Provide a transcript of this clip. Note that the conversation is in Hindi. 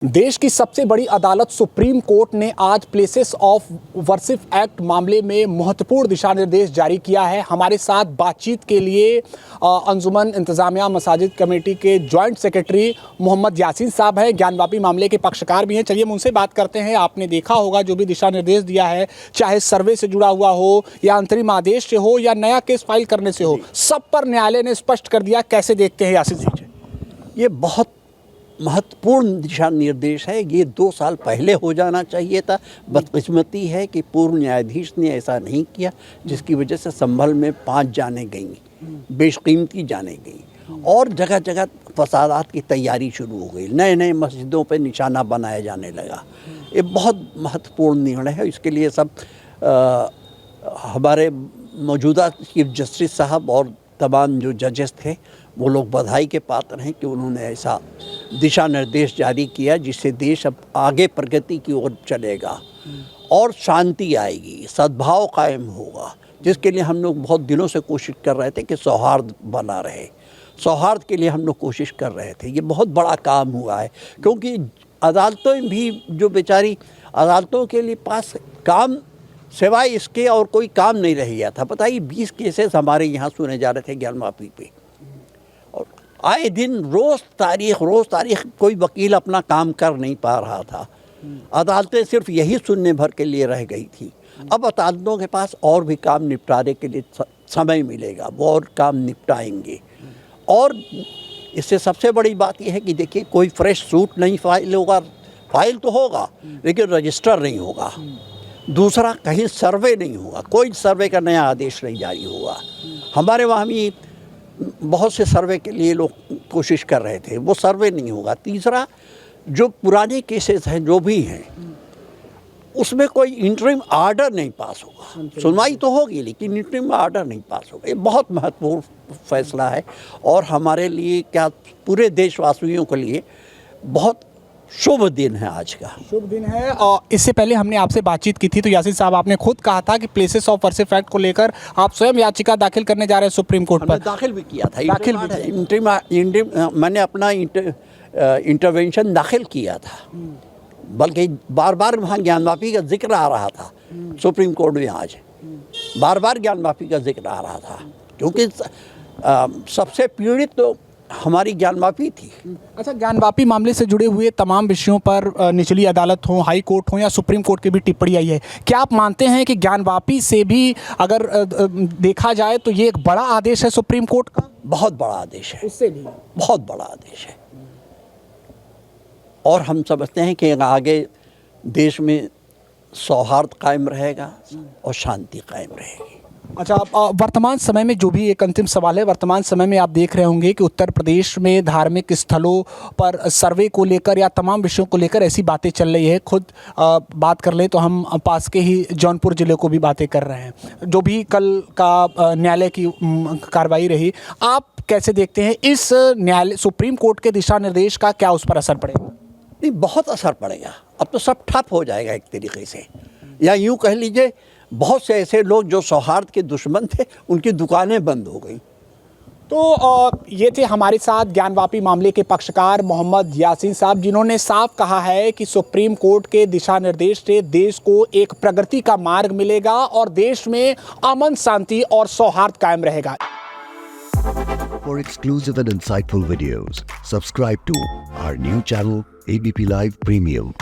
देश की सबसे बड़ी अदालत सुप्रीम कोर्ट ने आज प्लेसेस ऑफ वर्शिप एक्ट मामले में महत्वपूर्ण दिशा निर्देश जारी किया है। हमारे साथ बातचीत के लिए अंजुमन इंतजामिया मसाजिद कमेटी के जॉइंट सेक्रेटरी मोहम्मद यासीन साहब हैं, ज्ञानवापी मामले के पक्षकार भी हैं। चलिए हम उनसे बात करते हैं। आपने देखा होगा जो भी दिशा निर्देश दिया है, चाहे सर्वे से जुड़ा हुआ हो या अंतरिम आदेश से हो या नया केस फाइल करने से हो, सब पर न्यायालय ने स्पष्ट कर दिया। कैसे देखते हैं यासीन जी? ये बहुत महत्वपूर्ण दिशा निर्देश है। ये 2 साल पहले हो जाना चाहिए था। बदकिस्मती है कि पूर्व न्यायाधीश ने ऐसा नहीं किया, जिसकी वजह से संभल में 5 जानें गईं, बेशकीमती जानें गईं और जगह जगह फसादात की तैयारी शुरू हो गई। नए नए मस्जिदों पर निशाना बनाया जाने लगा। ये बहुत महत्वपूर्ण निर्णय है। इसके लिए सब हमारे मौजूदा चीफ जस्टिस साहब और तमाम जो जजेस थे वो लोग बधाई के पात्र हैं कि उन्होंने ऐसा दिशा निर्देश जारी किया जिससे देश अब आगे प्रगति की ओर चलेगा और शांति आएगी, सद्भाव कायम होगा, जिसके लिए हम लोग बहुत दिनों से कोशिश कर रहे थे कि सौहार्द बना रहे। सौहार्द के लिए हम लोग कोशिश कर रहे थे। ये बहुत बड़ा काम हुआ है, क्योंकि अदालतें भी जो बेचारी अदालतों के लिए पास काम सिवाय इसके और कोई काम नहीं रह गया था। पता ही 20 केसेस हमारे यहाँ सुने जा रहे थे ज्ञानवापी पे, और आए दिन रोज़ तारीख कोई वकील अपना काम कर नहीं पा रहा था। अदालतें सिर्फ यही सुनने भर के लिए रह गई थी। अब अदालतों के पास और भी काम निपटाने के लिए समय मिलेगा, वो और काम निपटाएंगे। और इससे सबसे बड़ी बात यह है कि देखिए, कोई फ्रेश सूट नहीं फाइल होगा। फाइल तो होगा लेकिन रजिस्टर नहीं होगा। दूसरा, कहीं सर्वे नहीं होगा, कोई सर्वे का नया आदेश नहीं जारी होगा। हमारे वहाँ भी बहुत से सर्वे के लिए लोग कोशिश कर रहे थे, वो सर्वे नहीं होगा। तीसरा, जो पुराने केसेस हैं जो भी हैं, उसमें कोई इंटरिम आर्डर नहीं पास होगा। सुनवाई तो होगी लेकिन इंटरिम आर्डर नहीं पास होगा। ये बहुत महत्वपूर्ण फैसला है और हमारे लिए, क्या पूरे देशवासियों के लिए बहुत शुभ दिन है। आज का शुभ दिन है। और इससे पहले हमने आपसे बातचीत की थी तो यासीन साहब, आपने खुद कहा था कि प्लेसेस ऑफ वर्शिप एक्ट को लेकर आप स्वयं याचिका दाखिल करने जा रहे हैं सुप्रीम कोर्ट पर। दाखिल भी किया था। मैंने अपना इंटरवेंशन दाखिल किया था, बल्कि बार बार वहाँ ज्ञानवापी का जिक्र आ रहा था। सुप्रीम कोर्ट में आज बार बार ज्ञानवापी का जिक्र आ रहा था, क्योंकि सबसे पीड़ित तो हमारी ज्ञानवापी थी। अच्छा, ज्ञानवापी मामले से जुड़े हुए तमाम विषयों पर निचली अदालत हो, हाई कोर्ट हो या सुप्रीम कोर्ट की भी टिप्पणी आई है। क्या आप मानते हैं कि ज्ञानवापी से भी अगर देखा जाए तो ये एक बड़ा आदेश है सुप्रीम कोर्ट का? बहुत बड़ा आदेश है, उससे भी बहुत बड़ा आदेश है। और हम समझते हैं कि आगे देश में सौहार्द कायम रहेगा और शांति कायम रहेगी। अच्छा, वर्तमान समय में जो भी एक अंतिम सवाल है, वर्तमान समय में आप देख रहे होंगे कि उत्तर प्रदेश में धार्मिक स्थलों पर सर्वे को लेकर या तमाम विषयों को लेकर ऐसी बातें चल रही है। खुद बात कर ले तो हम पास के ही जौनपुर ज़िले को भी बातें कर रहे हैं। जो भी कल का न्यायालय की कार्रवाई रही, आप कैसे देखते हैं इस न्यायालय सुप्रीम कोर्ट के दिशा निर्देश का? क्या उस पर असर पड़ेगा? नहीं, बहुत असर पड़ेगा। अब तो सब ठप हो जाएगा एक तरीके से, या यूँ कह लीजिए बहुत से ऐसे लोग जो सौहार्द के दुश्मन थे, उनकी दुकानें बंद हो गई। तो ये थे हमारे साथ ज्ञानवापी मामले के पक्षकार मोहम्मद यासीन साहब, जिन्होंने साफ कहा है कि सुप्रीम कोर्ट के दिशा निर्देश से देश को एक प्रगति का मार्ग मिलेगा और देश में अमन, शांति और सौहार्द कायम रहेगा। For exclusive and insightful videos, subscribe to our new channel ABP Live Premium.